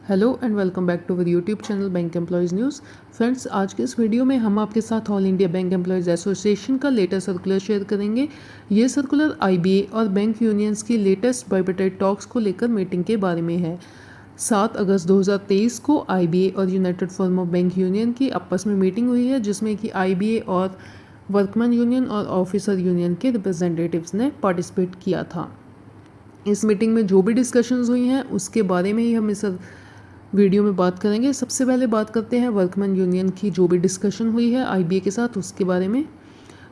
Hello and welcome back to our YouTube channel bank employees news. Friends, आज के इस video में हम आपके साथ all India bank employees association का लेटेस्ट सर्कुलर शेयर करेंगे। ये सर्कुलर आईबीए और बैंक यूनियंस की लेटेस्ट बाइबिटेड टॉक्स को लेकर मीटिंग के बारे में है। 7 अगस्त 2023 को आईबीए और United form of bank union की आपस में मीटिंग हुई है, जिसमें कि आईबीए और वर्कमैन यूनियन और ऑफिसर यूनियन के रिप्रेजेंटेटिव्स ने पार्टिसिपेट किया था। इस मीटिंग में जो भी डिस्कशंस हुई हैं उसके बारे में ही हम इस वीडियो में बात करेंगे। सबसे पहले बात करते हैं वर्कमैन यूनियन की जो भी डिस्कशन हुई है आईबीए के साथ उसके बारे में।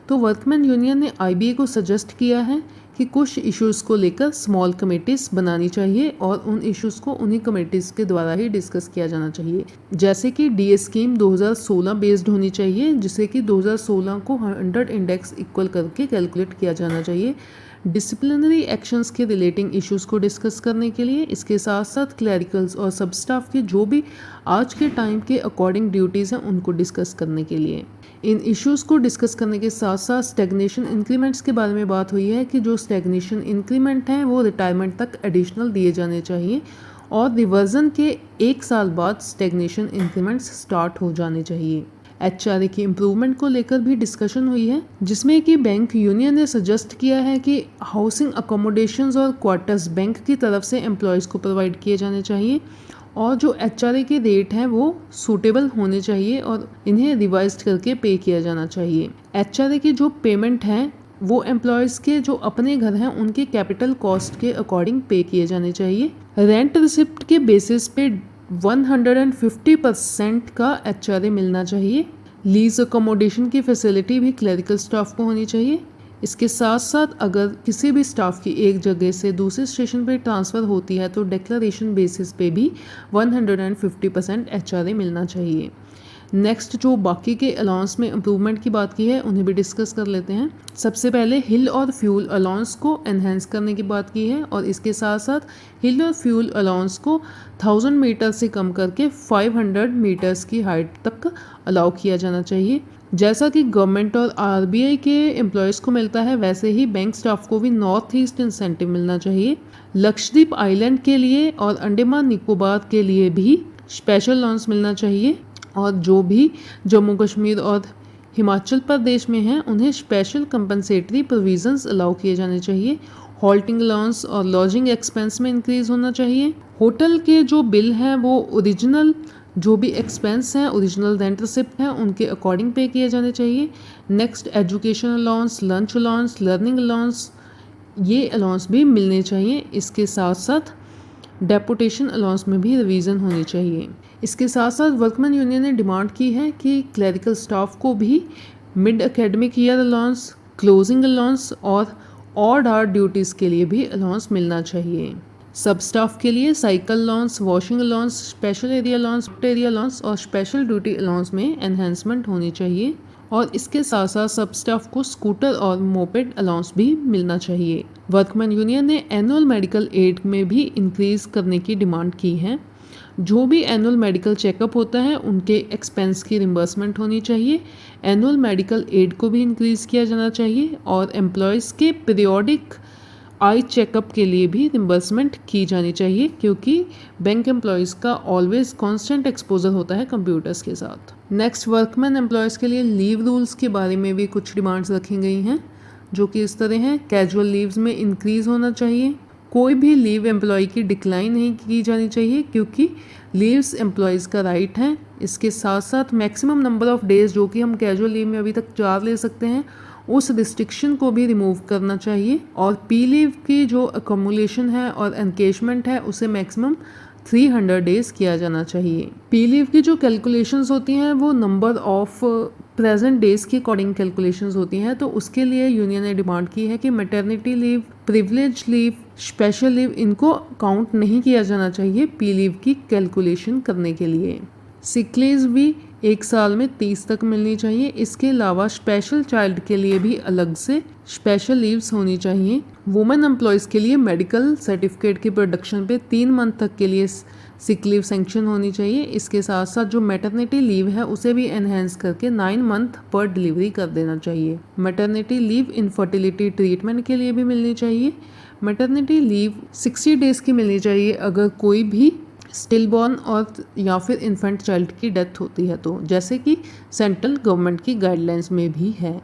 तो वर्कमैन यूनियन ने आईबीए को सजेस्ट किया है कि कुछ इश्यूज़ को लेकर स्मॉल कमेटीज़ बनानी चाहिए और उन इश्यूज़ को उन्हीं कमेटीज़ के द्वारा ही डिस्कस किया जाना चाहिए। जैसे कि डीए स्कीम 2016 बेस्ड होनी चाहिए, जिसे कि 2016 को 100 इंडेक्स इक्वल करके कैलकुलेट किया जाना चाहिए। डिसिप्लिनरी एक्शंस के रिलेटिंग इश्यूज़ को डिस्कस करने के लिए, इसके साथ साथ क्लैरिकल्स और सब स्टाफ की जो भी आज के टाइम के अकॉर्डिंग ड्यूटीज़ हैं उनको डिस्कस करने के लिए। इन इश्यूज़ को डिस्कस करने के साथ साथ स्टैग्नेशन इंक्रीमेंट्स के बारे में बात हुई है कि जो स्टैग्नेशन इंक्रीमेंट हैं वो रिटायरमेंट तक एडिशनल दिए जाने चाहिए और रिवर्जन के 1 साल बाद स्टैग्नेशन इंक्रीमेंट्स स्टार्ट हो जाने चाहिए। एचआरए की इम्प्रूवमेंट को लेकर भी डिस्कशन हुई है, जिसमें कि बैंक यूनियन ने सजेस्ट किया है कि हाउसिंग अकोमोडेशंस और क्वार्टर्स बैंक की तरफ से एम्प्लॉयज़ को प्रोवाइड किए जाने चाहिए और जो एचआरए के रेट हैं वो सूटेबल होने चाहिए और इन्हें रिवाइज करके पे किया जाना चाहिए। एचआरए की जो पेमेंट हैं वो एम्प्लॉयज़ के जो अपने घर हैं उनके कैपिटल कॉस्ट के अकॉर्डिंग पे किए जाने चाहिए। रेंट रिसिप्ट के बेसिस पे 150% का एचआरए मिलना चाहिए। लीज अकोमोडेशन की फैसिलिटी भी क्लरिकल स्टाफ को होनी चाहिए। इसके साथ साथ अगर किसी भी स्टाफ की एक जगह से दूसरे स्टेशन पर ट्रांसफ़र होती है तो डिक्लेरेशन बेसिस पे भी 150% एचआरए मिलना चाहिए। नेक्स्ट जो बाकी के अलाउंस में इम्प्रूवमेंट की बात की है उन्हें भी डिस्कस कर लेते हैं। सबसे पहले हिल और फ्यूल अलाउंस को एनहेंस करने की बात की है और इसके साथ साथ हिल और फ्यूल अलाउंस को 1000 मीटर से कम करके 500 मीटर्स की हाइट तक अलाउ किया जाना चाहिए। जैसा कि गवर्नमेंट और आरबीआई के एम्प्लॉयज़ को मिलता है वैसे ही बैंक स्टाफ को भी नॉर्थ ईस्ट इंसेंटिव मिलना चाहिए। लक्षद्वीप आइलैंड के लिए और अंडमान निकोबार के लिए भी स्पेशल अलाउंस मिलना चाहिए और जो भी जम्मू कश्मीर और हिमाचल प्रदेश में हैं उन्हें स्पेशल कंपनसेटरी प्रोविजंस अलाउ किए जाने चाहिए। हॉल्टिंग अलाउंस और लॉजिंग एक्सपेंस में इंक्रीज़ होना चाहिए। होटल के जो बिल हैं वो ओरिजिनल जो भी एक्सपेंस हैं, ओरिजिनल रेंट रिसिप्ट हैं, उनके अकॉर्डिंग पे किए जाने चाहिए। Next education allowance, lunch allowance, learning allowance, ये अलाउंस भी मिलने चाहिए। इसके साथ साथ डेपुटेशन अलाउंस में भी रिवीजन होनी चाहिए। इसके साथ साथ वर्कमैन यूनियन ने डिमांड की है कि क्लरिकल स्टाफ को भी mid academic year allowance, closing allowance और ऑड आवर ड्यूटीज़ के लिए भी अलाउंस मिलना चाहिए। सब स्टाफ के लिए cycle allowance, washing allowance, special area allowance और स्पेशल ड्यूटी अलाउंस में एनहेंसमेंट होनी चाहिए और इसके साथ साथ सब स्टाफ को स्कूटर और मोपेड अलाउंस भी मिलना चाहिए। वर्कमैन यूनियन ने एनुअल मेडिकल एड में भी इंक्रीज़ करने की डिमांड की है। जो भी एनुअल मेडिकल चेकअप होता है उनके एक्सपेंस की रिम्बर्समेंट होनी चाहिए। एनुअल मेडिकल एड को भी इंक्रीज़ किया जाना चाहिए और एम्प्लॉयज़ के पीरियोडिक आई चेकअप के लिए भी रिम्बर्समेंट की जानी चाहिए, क्योंकि बैंक एम्प्लॉयज़ का ऑलवेज कांस्टेंट एक्सपोजर होता है कंप्यूटर्स के साथ। नेक्स्ट, वर्कमैन एम्प्लॉयज़ के लिए लीव रूल्स के बारे में भी कुछ डिमांड्स रखी गई हैं, जो कि इस तरह हैं। कैजुअल लीव्स में इंक्रीज़ होना चाहिए। कोई भी लीव एम्प्लॉय की डिक्लाइन नहीं की जानी चाहिए, क्योंकि लीव्स एम्प्लॉयज़ का राइट है। इसके साथ साथ मैक्सिमम नंबर ऑफ़ डेज़ जो कि हम कैजुअल लीव में अभी तक 4 ले सकते हैं, उस रिस्ट्रिक्शन को भी रिमूव करना चाहिए और पी लीव की जो अकोमुलेशन है और एनकेशमेंट है उसे मैक्सिमम 300 डेज़ किया जाना चाहिए। पी लीव की जो कैलकुलेशंस होती हैं वो नंबर ऑफ प्रेजेंट डेज़ के अकॉर्डिंग कैलकुलेशंस होती हैं, तो उसके लिए यूनियन ने डिमांड की है कि maternity leave, privilege leave, special leave, इनको काउंट नहीं किया जाना चाहिए पी लीव की कैलकुलेशन करने के लिए। सिक लीव भी 1 साल में 30 तक मिलनी चाहिए। इसके अलावा स्पेशल चाइल्ड के लिए भी अलग से स्पेशल लीव्स होनी चाहिए। वुमेन एम्प्लॉयज़ के लिए मेडिकल सर्टिफिकेट की प्रोडक्शन पे 3 मंथ तक के लिए सिक लीव सेंक्शन होनी चाहिए। इसके साथ साथ जो मैटरनिटी लीव है उसे भी एनहेंस करके 9 मंथ पर डिलीवरी कर देना चाहिए। मैटरनिटी लीव इनफर्टिलिटी ट्रीटमेंट के लिए भी मिलनी चाहिए। मैटरनिटी लीव 60 डेज़ की मिलनी चाहिए अगर कोई भी स्टिल बॉर्न और या फिर इन्फेंट चाइल्ड की डेथ होती है तो, जैसे कि सेंट्रल गवर्नमेंट की गाइडलाइंस में भी है।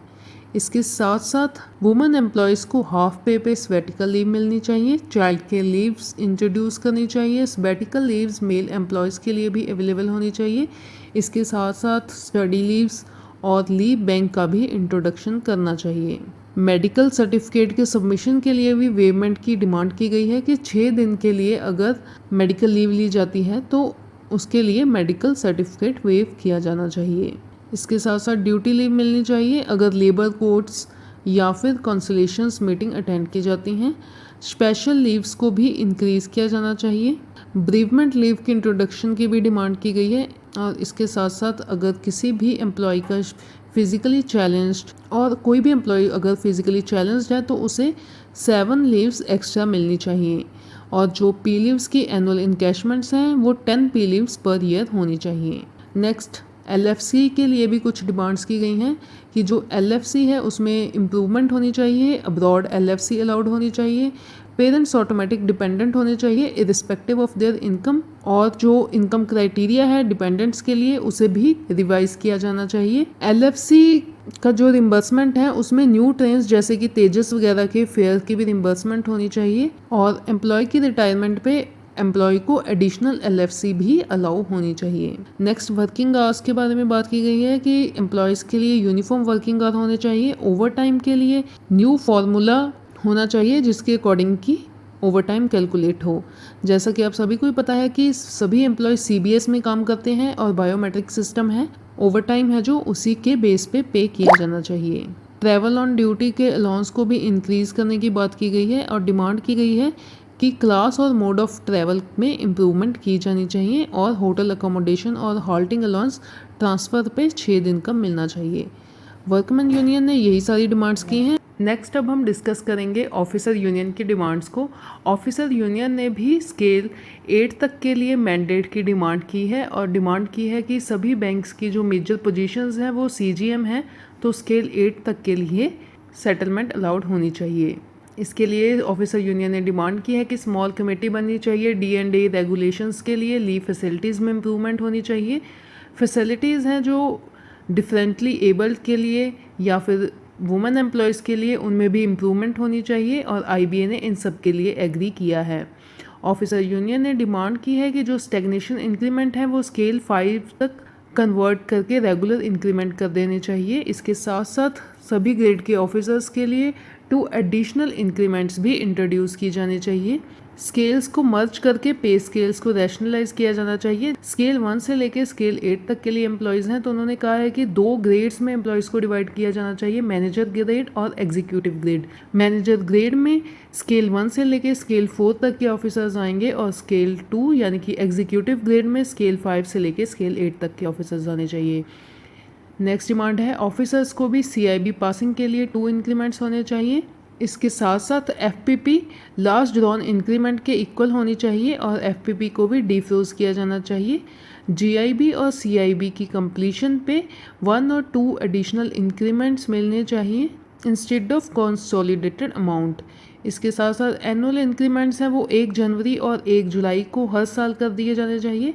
इसके साथ साथ वुमेन एम्प्लॉयज़ को हाफ पे सब्बैटिकल लीव मिलनी चाहिए, चाइल्ड केयर लीव्स इंट्रोड्यूस करनी चाहिए, सब्बैटिकल लीव्स मेल एम्प्लॉयज़ के लिए भी अवेलेबल होनी चाहिए। इसके साथ साथ स्टडी लीव्स और लीव बैंक का भी इंट्रोडक्शन करना चाहिए। मेडिकल सर्टिफिकेट के सबमिशन के लिए भी वेवमेंट की डिमांड की गई है कि 6 दिन के लिए अगर मेडिकल लीव ली जाती है तो उसके लिए मेडिकल सर्टिफिकेट वेव किया जाना चाहिए। इसके साथ साथ ड्यूटी लीव मिलनी चाहिए अगर लेबर कोर्ट्स या फिर कॉन्सलेशंस मीटिंग अटेंड की जाती हैं। स्पेशल लीव्स को भी इंक्रीज़ किया जाना चाहिए। ब्रीवमेंट लीव की इंट्रोडक्शन की भी डिमांड की गई है और इसके साथ साथ अगर किसी भी एम्प्लॉय का फिज़िकली चैलेंज्ड और कोई भी एम्प्लॉय अगर फिज़िकली चैलेंज्ड है तो उसे 7 लीव्स एक्स्ट्रा मिलनी चाहिए और जो पी लीव्स की एनुअल इनकैशमेंट्स हैं वो 10 पी लीव्स पर ईयर होनी चाहिए। नेक्स्ट LFC के लिए भी कुछ डिमांड्स की गई हैं कि जो LFC है उसमें इम्प्रूवमेंट होनी चाहिए, अब्रॉड LFC अलाउड होनी चाहिए, पेरेंट्स ऑटोमेटिक डिपेंडेंट होने चाहिए इरिस्पेक्टिव ऑफ देयर इनकम, और जो इनकम क्राइटेरिया है डिपेंडेंट्स के लिए उसे भी रिवाइज किया जाना चाहिए। LFC का जो रिम्बर्समेंट है उसमें न्यू ट्रेन्स जैसे कि तेजस वगैरह के फेयर की भी रिम्बर्समेंट होनी चाहिए और एम्प्लॉय की रिटायरमेंट पे एम्प्लॉय को एडिशनल LFC भी अलाउ होनी चाहिए। नेक्स्ट वर्किंग आवर्स के बारे में बात की गई है कि एम्प्लॉयज़ के लिए यूनिफॉर्म वर्किंग आवर होने चाहिए। ओवर टाइम के लिए न्यू फार्मूला होना चाहिए जिसके अकॉर्डिंग की ओवर टाइम कैलकुलेट हो। जैसा कि आप सभी को ही पता है कि सभी एम्प्लॉय CBS में काम करते हैं और बायोमेट्रिक सिस्टम है, ओवर टाइम है जो उसी के बेस पे किया जाना चाहिए। ट्रैवल ऑन ड्यूटी के अलाउंस को भी इंक्रीज़ करने की बात की गई है और डिमांड की गई है कि क्लास और मोड ऑफ ट्रैवल में इम्प्रूवमेंट की जानी चाहिए और होटल अकोमोडेशन और हॉल्टिंग अलाउंस ट्रांसफ़र पे 6 दिन का मिलना चाहिए। वर्कमैन यूनियन ने यही सारी डिमांड्स की हैं। नेक्स्ट अब हम डिस्कस करेंगे ऑफिसर यूनियन की डिमांड्स को। ऑफिसर यूनियन ने भी स्केल 8 तक के लिए मैंडेट की डिमांड की है और डिमांड की है कि सभी बैंक्स की जो मेजर पोजीशंस हैं वो CGM है तो स्केल 8 तक के लिए सेटलमेंट अलाउड होनी चाहिए। इसके लिए ऑफिसर यूनियन ने डिमांड की है कि स्मॉल कमेटी बननी चाहिए D&A रेगुलेशंस के लिए, लीव फैसिलिटीज़ में इम्प्रूवमेंट होनी चाहिए। फैसिलिटीज़ हैं जो डिफरेंटली एबल्ड के लिए या फिर वुमेन एम्प्लॉयज़ के लिए उनमें भी इम्प्रूवमेंट होनी चाहिए और IBA ने इन सब के लिए एग्री किया है। ऑफिसर यूनियन ने डिमांड की है कि जो स्टेगनेशन इंक्रीमेंट है वो स्केल 5 तक कन्वर्ट करके रेगुलर इंक्रीमेंट कर देने चाहिए। इसके साथ साथ सभी ग्रेड के ऑफिसर्स के लिए 2 एडिशनल इंक्रीमेंट्स भी इंट्रोड्यूस की जानी चाहिए। स्केल्स को मर्ज करके पे स्केल्स को रैशनलाइज किया जाना चाहिए। स्केल 1 से लेके स्केल 8 तक के लिए एम्प्लॉयज़ हैं तो उन्होंने कहा है कि 2 ग्रेड्स में एम्प्लॉयज़ को डिवाइड किया जाना चाहिए, मैनेजर ग्रेड और एग्जीक्यूटिव ग्रेड। मैनेजर ग्रेड में स्केल 1 से लेके स्केल 4 तक के ऑफिसर्स आएंगे और स्केल 2 यानी कि एग्जीक्यूटिव ग्रेड में स्केल 5 से लेके स्केल 8 तक के ऑफिसर्स आने चाहिए। नेक्स्ट डिमांड है ऑफिसर्स को भी CIB पासिंग के लिए 2 इंक्रीमेंट्स होने चाहिए। इसके साथ साथ FPP लास्ट ड्रॉन इंक्रीमेंट के इक्वल होनी चाहिए और FPP को भी डिफ्रोज किया जाना चाहिए। GIB और CIB की कंप्लीशन पे 1 और 2 एडिशनल इंक्रीमेंट्स मिलने चाहिए इंस्टेड ऑफ कंसोलिडेटेड अमाउंट। इसके साथ साथ एनुअल इंक्रीमेंट्स हैं वो 1 जनवरी और 1 जुलाई को हर साल कर दिए जाने चाहिए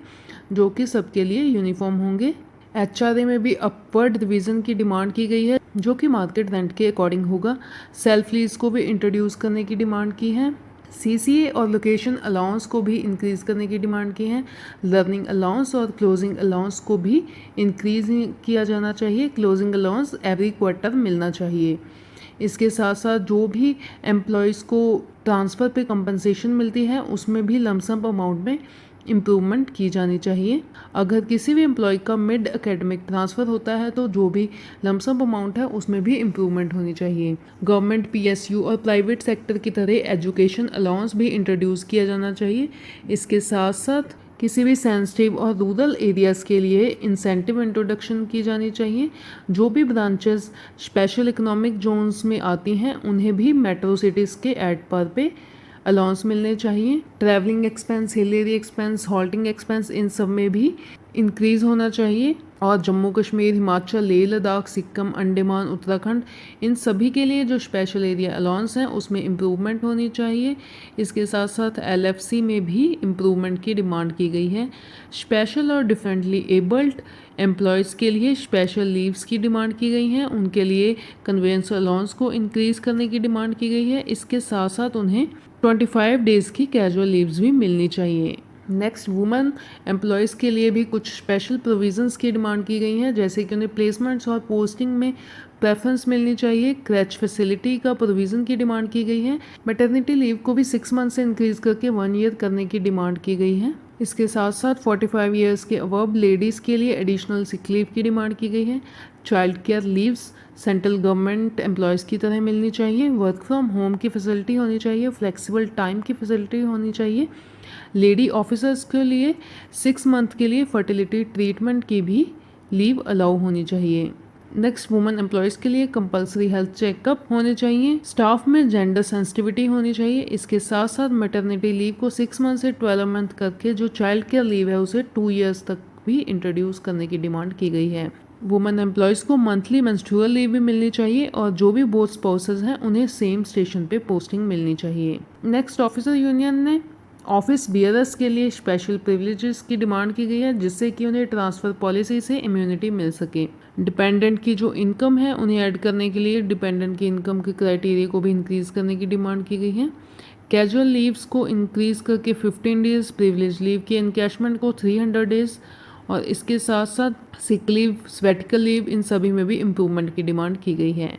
जो कि सबके लिए यूनिफॉर्म होंगे। HRA में भी अपवर्ड रिवीजन की डिमांड की गई है जो कि मार्केट रेंट के अकॉर्डिंग होगा। सेल्फ लीज को भी इंट्रोड्यूस करने की डिमांड की है। CCA और लोकेशन अलाउंस को भी इंक्रीज़ करने की डिमांड की है। लर्निंग अलाउंस और क्लोजिंग अलाउंस को भी इंक्रीज़ किया जाना चाहिए। क्लोजिंग अलाउंस एवरी क्वार्टर मिलना चाहिए। इसके साथ साथ जो भी एम्प्लॉयज़ को ट्रांसफ़र पे कंपनसेशन मिलती है उसमें भी लमसम अमाउंट में इम्प्रूवमेंट की जानी चाहिए। अगर किसी भी एम्प्लॉय का मिड एकेडमिक ट्रांसफ़र होता है तो जो भी लमसम अमाउंट है उसमें भी इम्प्रूवमेंट होनी चाहिए। गवर्नमेंट PSU और प्राइवेट सेक्टर की तरह एजुकेशन अलाउंस भी इंट्रोड्यूस किया जाना चाहिए। इसके साथ साथ किसी भी सेंसिटिव और रूरल एरियाज़ के लिए इंसेंटिव इंट्रोडक्शन की जानी चाहिए। जो भी ब्रांचेस स्पेशल इकोनॉमिक जोन्स में आती हैं उन्हें भी मेट्रो सिटीज़ के एड पर पे अलाउंस मिलने चाहिए। Travelling expense, hill area expense, halting expense इन सब में भी इंक्रीज़ होना चाहिए और जम्मू कश्मीर, हिमाचल, लेह लद्दाख, सिक्किम, अंडमान, उत्तराखंड इन सभी के लिए जो स्पेशल एरिया अलाउंस हैं उसमें इम्प्रूवमेंट होनी चाहिए। इसके साथ साथ LFC में भी इम्प्रूवमेंट की डिमांड की गई है। स्पेशल और डिफरेंटली एबल्ड एम्प्लॉयज़ के लिए स्पेशल लीव्स की डिमांड की गई हैं। उनके लिए कन्वेंस अलाउंस को इंक्रीज़ करने की डिमांड की गई है। इसके साथ साथ उन्हें 25 डेज़ की कैजुअल लीव्स भी मिलनी चाहिए। नेक्स्ट, वुमेन एम्प्लॉयज़ के लिए भी कुछ स्पेशल प्रोविजंस की डिमांड की गई हैं, जैसे कि उन्हें प्लेसमेंट्स और पोस्टिंग में प्रेफरेंस मिलनी चाहिए। क्रैच फैसिलिटी का प्रोविज़न की डिमांड की गई है। मैटरनिटी लीव को भी 6 मंथ से इंक्रीज़ करके 1 ईयर करने की डिमांड की गई है। इसके साथ साथ 45 ईयर्स के अबव लेडीज़ के लिए एडिशनल सिक लीव की डिमांड की गई है। Child care leaves central government employees की तरह मिलनी चाहिए। वर्क फ्रॉम होम की फैसिलिटी होनी चाहिए। फ्लेक्सिबल टाइम की फैसिलिटी होनी चाहिए। लेडी ऑफिसर्स के लिए 6 मंथ के लिए फर्टिलिटी ट्रीटमेंट की भी लीव अलाउ होनी चाहिए। नेक्स्ट, वुमेन एम्प्लॉयज़ के लिए कंपलसरी हेल्थ चेकअप होने चाहिए। स्टाफ में जेंडर सेंसिटिविटी होनी चाहिए। इसके साथ साथ मैटरनिटी लीव को 6 मंथ से 12 मंथ करके जो चाइल्ड केयर लीव है उसे 2 ईयर्स तक भी इंट्रोड्यूस करने की डिमांड की गई है। वुमेन एम्प्लॉयज़ को मंथली मेंस्ट्रुअल लीव भी मिलनी चाहिए और जो भी बोथ स्पाउसेस हैं उन्हें सेम स्टेशन पे पोस्टिंग मिलनी चाहिए। नेक्स्ट, ऑफिसर यूनियन ने ऑफिस बियरर्स के लिए स्पेशल प्रिविलेजेस की डिमांड की गई है, जिससे कि उन्हें ट्रांसफ़र पॉलिसी से इम्यूनिटी मिल सके। डिपेंडेंट की जो इनकम है उन्हें ऐड करने के लिए डिपेंडेंट की इनकम के क्राइटेरिया को भी इंक्रीज़ करने की डिमांड की गई है। कैजुअल लीव्स को इंक्रीज़ करके 15 डेज़, प्रिविलेज लीव के एनकैशमेंट को 300 डेज़ और इसके साथ साथ सिक लीव, सैबेटिकल लीव इन सभी में भी इम्प्रूवमेंट की डिमांड की गई है।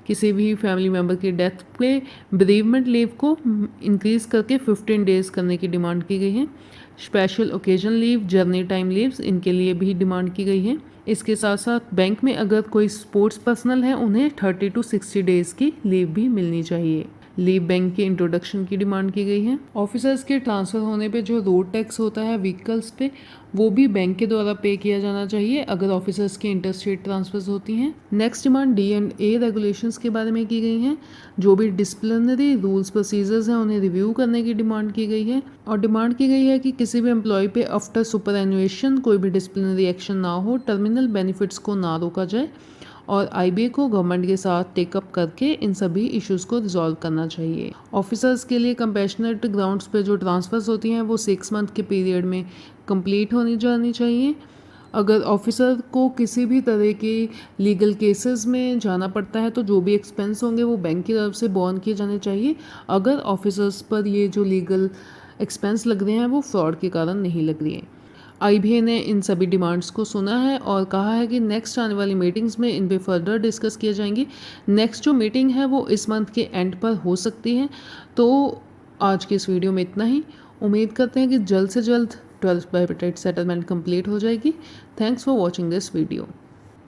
किसी भी फैमिली मेम्बर की डेथ पे बेरीवमेंट लीव को इंक्रीज़ करके 15 डेज़ करने की डिमांड की गई है। Special occasion leave, journey time leaves इनके लिए भी डिमांड की गई है। इसके साथ साथ बैंक में अगर कोई स्पोर्ट्स पर्सनल है उन्हें 30 to 60 डेज़ की लीव भी मिलनी चाहिए। लीव बैंक के इंट्रोडक्शन की डिमांड की गई है। ऑफिसर्स के ट्रांसफ़र होने पे जो रोड टैक्स होता है व्हीकल्स पे वो भी बैंक के द्वारा पे किया जाना चाहिए अगर ऑफिसर्स के इंटरस्टेट ट्रांसफर्स होती हैं। नेक्स्ट डिमांड D&A रेगुलेशंस के बारे में की गई हैं। जो भी डिसिप्लिनरी रूल्स प्रोसीजर्स हैं उन्हें रिव्यू करने की डिमांड की गई है और डिमांड की गई है कि किसी भी एम्प्लॉय पे आफ्टर सुपर एनुएशन कोई भी डिसिप्लिनरी एक्शन ना हो, टर्मिनल बेनिफिट्स को ना रोका जाए और IBA को गवर्नमेंट के साथ टेकअप करके इन सभी इश्यूज़ को रिजॉल्व करना चाहिए। ऑफिसर्स के लिए कंपैशनेट ग्राउंड्स पे जो ट्रांसफ़र्स होती हैं वो 6 मंथ के पीरियड में कंप्लीट होनी जानी चाहिए। अगर ऑफिसर को किसी भी तरह के लीगल केसेस में जाना पड़ता है तो जो भी एक्सपेंस होंगे वो बैंक की तरफ से बॉर्न किए जाने चाहिए, अगर ऑफिसर्स पर ये जो लीगल एक्सपेंस लग रहे हैं वो फ्रॉड के कारण नहीं लग रही हैं। IBA ने इन सभी डिमांड्स को सुना है और कहा है कि नेक्स्ट आने वाली मीटिंग्स में इन पे फर्दर डिस्कस किए जाएंगी। नेक्स्ट जो मीटिंग है वो इस मंथ के एंड पर हो सकती है। तो आज की इस वीडियो में इतना ही। उम्मीद करते हैं कि जल्द से जल्द 12th बायपेटाइट सेटलमेंट कंप्लीट हो जाएगी। Thanks for watching this video.